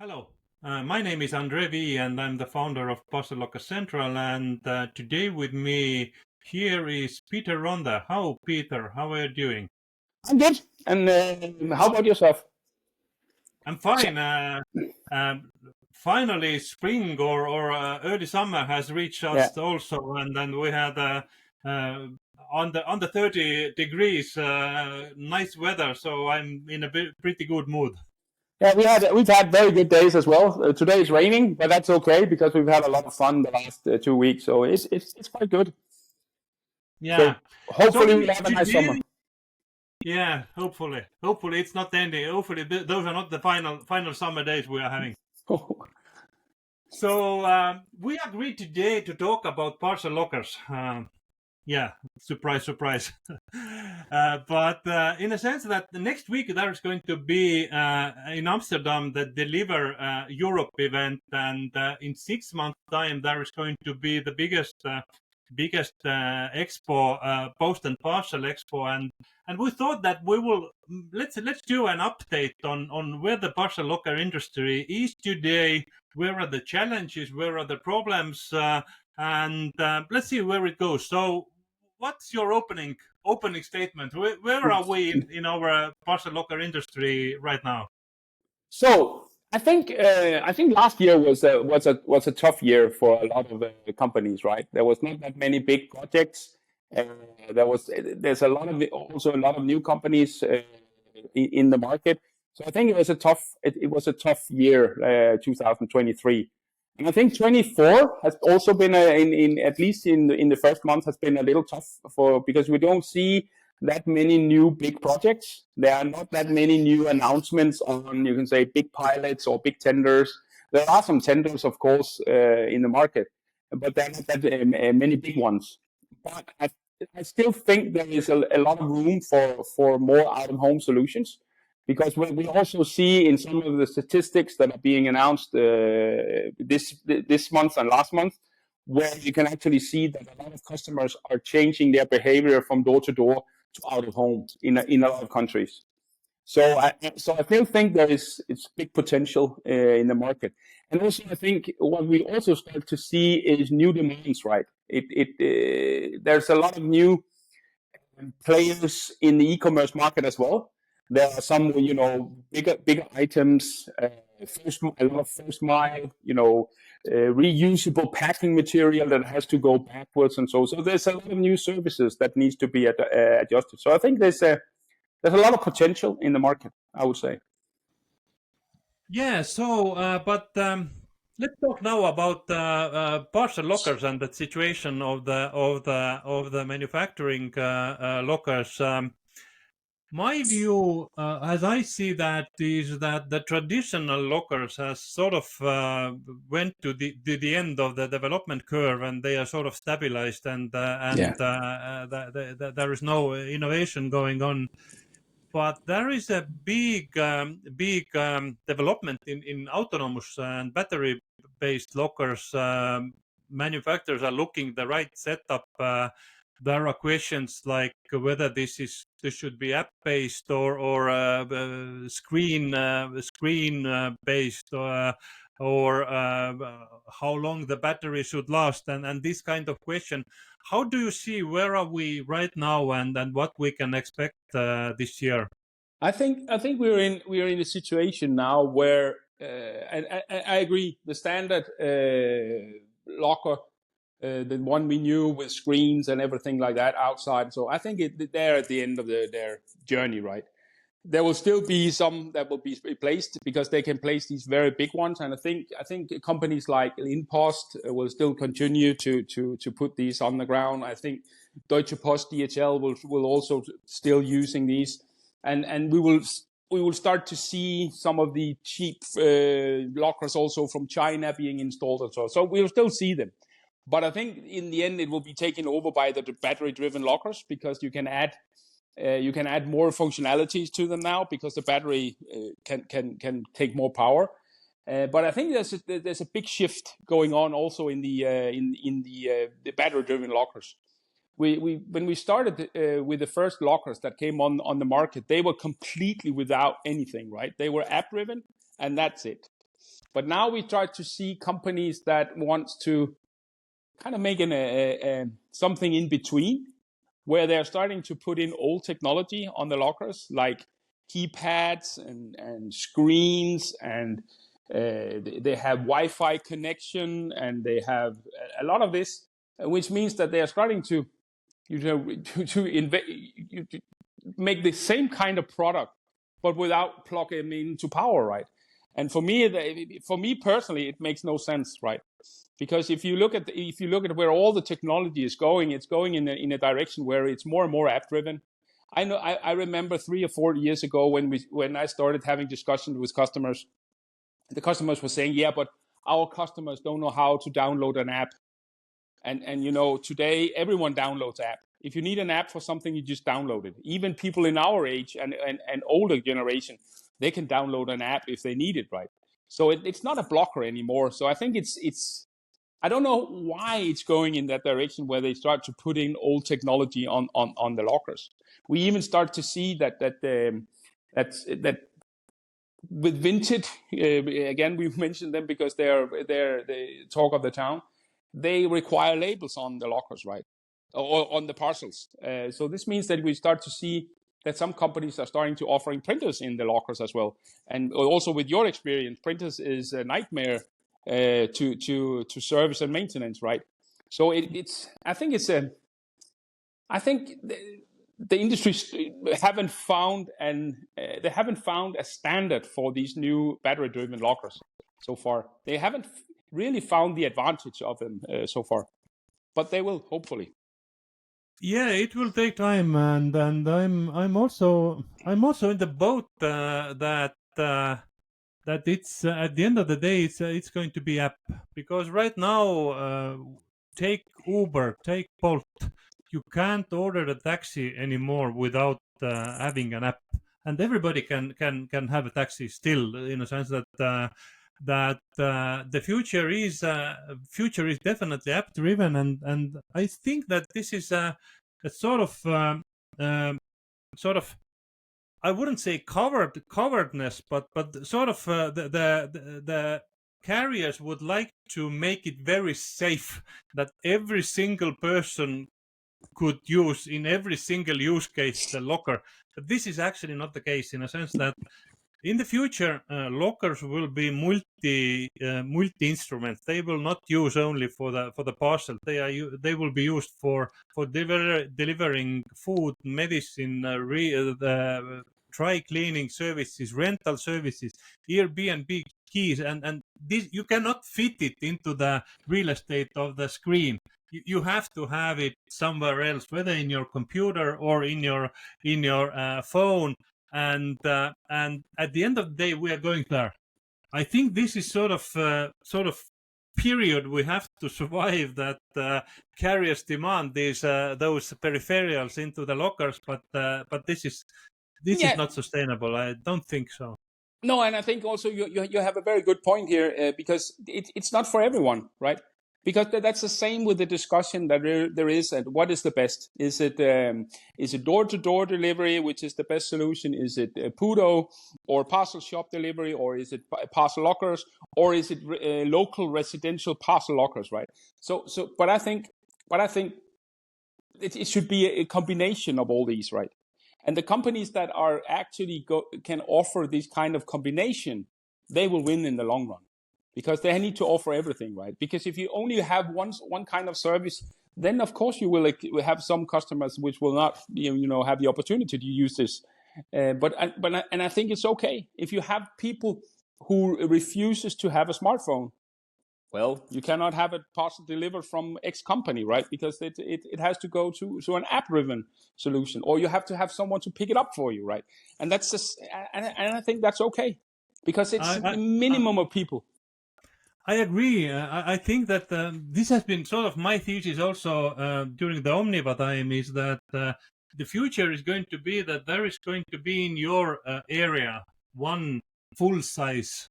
Hello, my name is Andre V, and I'm the founder of Parcel Central. And today with me here is Peter Ronde. How, Peter? How are you doing? I'm good. And how about yourself? I'm So, fine. Um, Finally, spring or early summer has reached yeah, us also, and then we had uh, on the 30 degrees, nice weather. So I'm in a pretty good mood. yeah, we've had very good days as well. Today is raining, but that's okay because we've had a lot of fun the last 2 weeks. So it's quite good. Yeah. So So hopefully we'll have a nice summer. today. Yeah, hopefully it's not ending. Hopefully those are not the final summer days we are having. So we agreed today to talk about parcel lockers. Yeah, surprise, surprise. But in a sense that the next week there is going to be in Amsterdam the Deliver Europe event, and in 6 months' time there is going to be the biggest expo, Post and Parcel Expo, and we thought that we will let's do an update on where the parcel locker industry is today, where are the challenges, where are the problems, and let's see where it goes. So, what's your opening statement? Where are we in our parcel locker industry right now? So I think last year was a tough year for a lot of companies, right? There was not that many big projects. Uh, there's also a lot of new companies in the market. So I think it was a tough year, 2023. And I think 24 has also been in at least in the first month has been a little tough for because we don't see that many new big projects. There are not that many new announcements on, you can say, big pilots or big tenders. There are some tenders, of course, in the market, but there are not that many big ones. But I still think there is a lot of room for more out-of-home solutions because we also see in some of the statistics that are being announced this month and last month, where you can actually see that a lot of customers are changing their behavior from door to door to out of home in a lot of countries. So I still think there is it's big potential in the market, and also I think what we also start to see is new demands. Right, there's a lot of new players in the e-commerce market as well. There are some, bigger items, a lot of first mile, reusable packing material that has to go backwards and so. So there's a lot of new services that needs to be adjusted. So I think there's a lot of potential in the market, I would say. Yeah. So, but let's talk now about parcel lockers and the situation of the manufacturing lockers. My view, as I see that, is that the traditional lockers has sort of went to the end of the development curve, and they are sort of stabilized, Yeah. there is no innovation going on. But there is a big development in autonomous and battery-based lockers. Manufacturers are looking the right setup. There are questions like whether this should be app-based or screen based, or how long the battery should last, and this kind of question. How do you see where are we right now, and what we can expect this year? I think we're in a situation now where I agree the standard locker, the one we knew with screens and everything like that outside. So I think they're at the end of their journey, right? There will still be some that will be replaced because they can place these very big ones, and I think companies like InPost will still continue to put these on the ground. I think Deutsche Post DHL will also still using these, and we will start to see some of the cheap lockers also from China being installed and so on. So we'll still see them. But I think in the end it will be taken over by the battery-driven lockers because you can add more functionalities to them now because the battery can take more power. But I think there's a big shift going on also in the battery-driven lockers. When we started with the first lockers that came on the market, they were completely without anything, right? They were app-driven, and that's it. But now we try to see companies that want to kind of make something in between, where they're starting to put in old technology on the lockers, like keypads and screens, and they have Wi-Fi connection, and they have a lot of this, which means that they are starting to make the same kind of product, but without plugging into power, right? And for me personally, it makes no sense, right? Because if you look at where all the technology is going, it's going in a direction where it's more and more app driven. I remember 3 or 4 years ago when I started having discussions with customers, the customers were saying, yeah, but our customers don't know how to download an app. And today everyone downloads app. If you need an app for something, you just download it. Even people in our age and older generation, they can download an app if they need it, right? So it's not a blocker anymore. So I think it's I don't know why it's going in that direction where they start to put in old technology on the lockers. We even start to see that with Vinted, again, we've mentioned them because they're the talk of the town. They require labels on the lockers, right? Or on the parcels. So this means that we start to see that some companies are starting to offering printers in the lockers as well. And also with your experience, printers is a nightmare to service and maintenance, right? So I think the industry haven't found a standard for these new battery-driven lockers so far. They haven't really found the advantage of them so far, but they will hopefully. Yeah, it will take time, and I'm also in the boat that it's at the end of the day it's going to be app, because right now take Uber, take Bolt, you can't order a taxi anymore without having an app, and everybody can have a taxi still, in a sense that the future is definitely app driven, and I think that this is a sort of I wouldn't say coveredness, but sort of the carriers would like to make it very safe that every single person could use in every single use case the locker. But this is actually not the case, in a sense that in the future, lockers will be multi instruments. They will not use only for the parcel. They will be used for delivering food, medicine, dry cleaning services, rental services, Airbnb keys, and this you cannot fit it into the real estate of the screen. You have to have it somewhere else, whether in your computer or in your phone. And at the end of the day, we are going there. I think this is sort of period we have to survive, that carriers demand those peripherals into the lockers, but this is not sustainable. I don't think so. No, and I think also you have a very good point here, because it's not for everyone, right? Because that's the same with the discussion that there is, and what is the best? Is it door-to-door delivery, which is the best solution? Is it Pudo or parcel shop delivery, or is it parcel lockers, or is it local residential parcel lockers, right? But I think it should be a combination of all these, right? And the companies that are actually can offer this kind of combination, they will win in the long run, because they need to offer everything, right? Because if you only have one kind of service, then of course you will have some customers which will not have the opportunity to use this. But I think it's okay if you have people who refuses to have a smartphone. Well, you cannot have a parcel delivered from X company, right? Because it has to go to an app-driven solution, or you have to have someone to pick it up for you, right? And that's just, and I think that's okay, because it's a minimum of people. I agree. I think that this has been sort of my thesis also during the Omniva time, is that the future is going to be that there is going to be in your area one full-size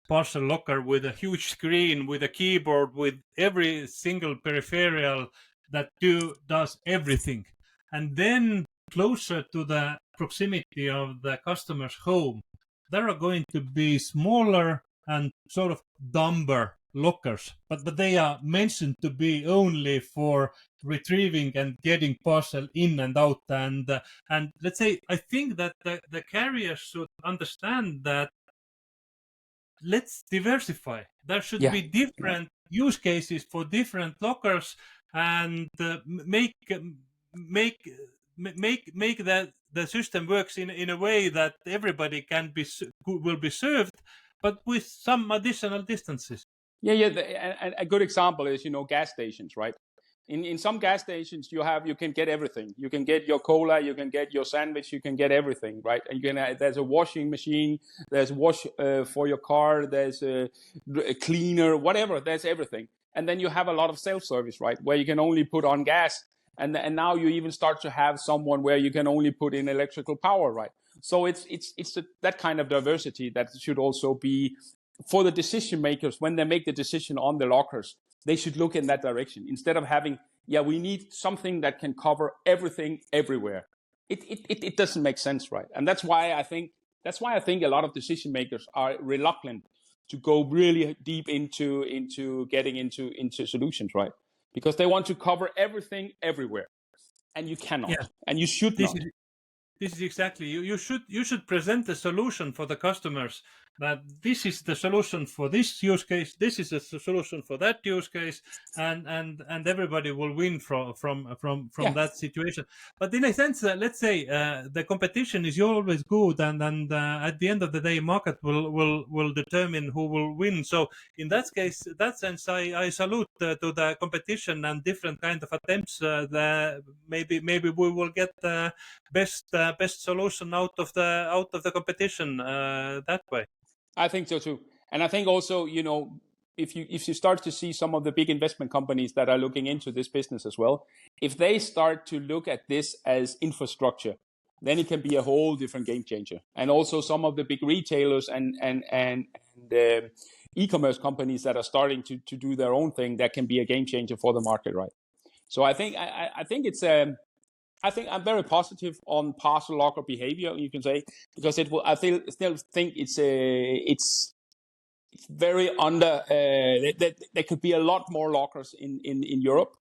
parcel locker with a huge screen, with a keyboard, with every single peripheral that does everything. And then closer to the proximity of the customer's home, there are going to be smaller and sort of dumber lockers, but they are mentioned to be only for retrieving and getting parcel in and out. And let's say, I think that the carriers should understand that let's diversify. There should Yeah. be different use cases for different lockers, and make make the system works in a way that everybody will be served, but with some additional distances. Yeah. And a good example is, gas stations, right? In some gas stations, you can get everything. You can get your cola, you can get your sandwich, you can get everything, right? And there's a washing machine, there's wash for your car, there's a cleaner, whatever. There's everything. And then you have a lot of self-service, right, where you can only put on gas, and now you even start to have someone where you can only put in electrical power, right? So it's that kind of diversity that should also be for the decision makers when they make the decision on the lockers. They should look in that direction instead of having, we need something that can cover everything everywhere. It doesn't make sense, right? And that's why I think a lot of decision makers are reluctant to go really deep into getting into solutions, right? Because they want to cover everything everywhere, and you cannot, and you should not. This is exactly, you should present a solution for the customers, that this is the solution for this use case, this is the solution for that use case, and everybody will win from that situation. But in a sense, let's say the competition is always good, and at the end of the day, market will determine who will win. So in that case, that sense, I salute to the competition and different kind of attempts. Maybe we will get best solution out of the competition that way. I think so too. And I think also, if you start to see some of the big investment companies that are looking into this business as well, if they start to look at this as infrastructure, then it can be a whole different game changer. And also some of the big retailers and e-commerce companies that are starting to do their own thing, that can be a game changer for the market, right? So I think I think I'm very positive on parcel locker behavior, you can say, because it will. I still think it's very under. There could be a lot more lockers in Europe,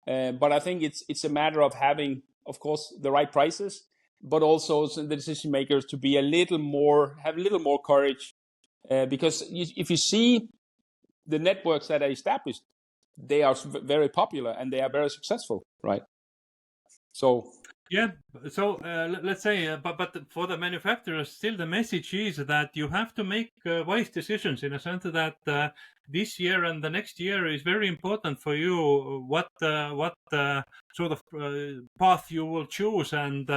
but I think it's a matter of having, of course, the right prices, but also the decision makers to be have a little more courage, because if you see the networks that are established, they are very popular and they are very successful, right? So let's say, but for the manufacturers, still the message is that you have to make wise decisions, in a sense that this year and the next year is very important for you. What sort of path you will choose, and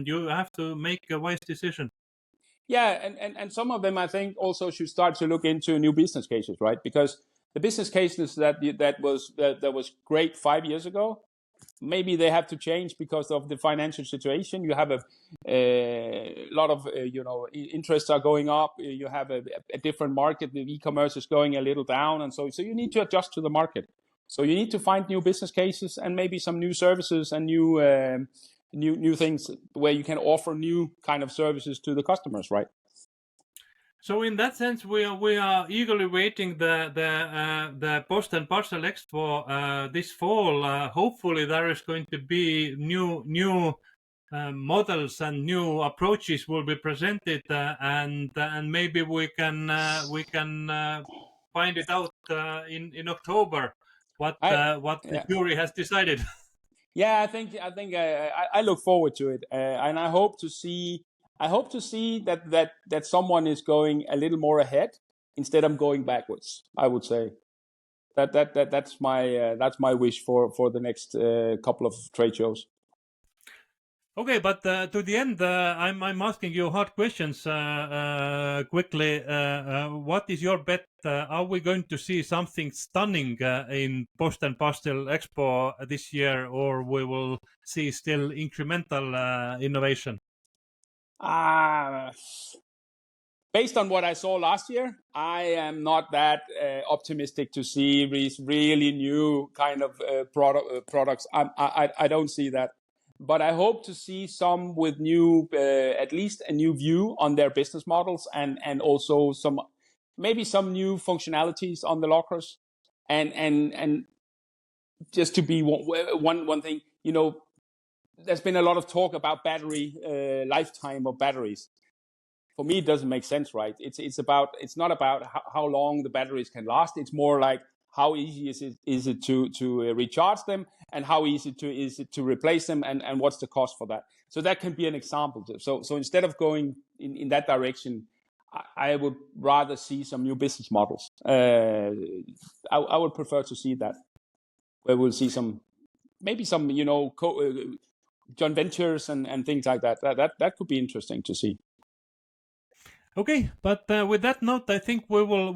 you have to make a wise decision. Yeah, and some of them I think also should start to look into new business cases, right? Because the business cases that was great 5 years ago, maybe they have to change because of the financial situation. You have a lot of interests are going up. You have a different market. The e-commerce is going a little down, and so you need to adjust to the market. So you need to find new business cases and maybe some new services and new things where you can offer new kind of services to the customers, right? So in that sense, we are eagerly waiting the Post and Parcel Expo this fall. Hopefully, there is going to be new models and new approaches will be presented, and maybe we can find it out in October what the jury has decided. Yeah, I think I look forward to it, and I hope to see that someone is going a little more ahead instead of going backwards. I would say that's my wish for the next couple of trade shows. Okay, but to the end, I'm asking you hard questions quickly. What is your bet? Are we going to see something stunning in Post and Parcel Expo this year, or we will see still incremental innovation? Based on what I saw last year, I am not that optimistic to see these really new kind of products. I don't see that. But I hope to see some with new, at least a new view on their business models, and also some maybe some new functionalities on the lockers, and just to be one thing, there's been a lot of talk about battery lifetime of batteries. For me, it doesn't make sense, right? It's not about how long the batteries can last. It's more like how easy is it to recharge them, and how easy is it to replace them, and what's the cost for that. So that can be an example. So instead of going in that direction, I would rather see some new business models. I would prefer to see that, where we'll see maybe some joint ventures and things like that. That could be interesting to see. Okay, but with that note, I think we will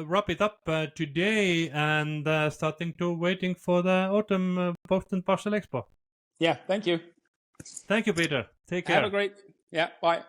wrap it up today, and starting to waiting for the autumn Post and Parcel Expo. Yeah, thank you. Thank you, Peter. Take care. Have a great, bye.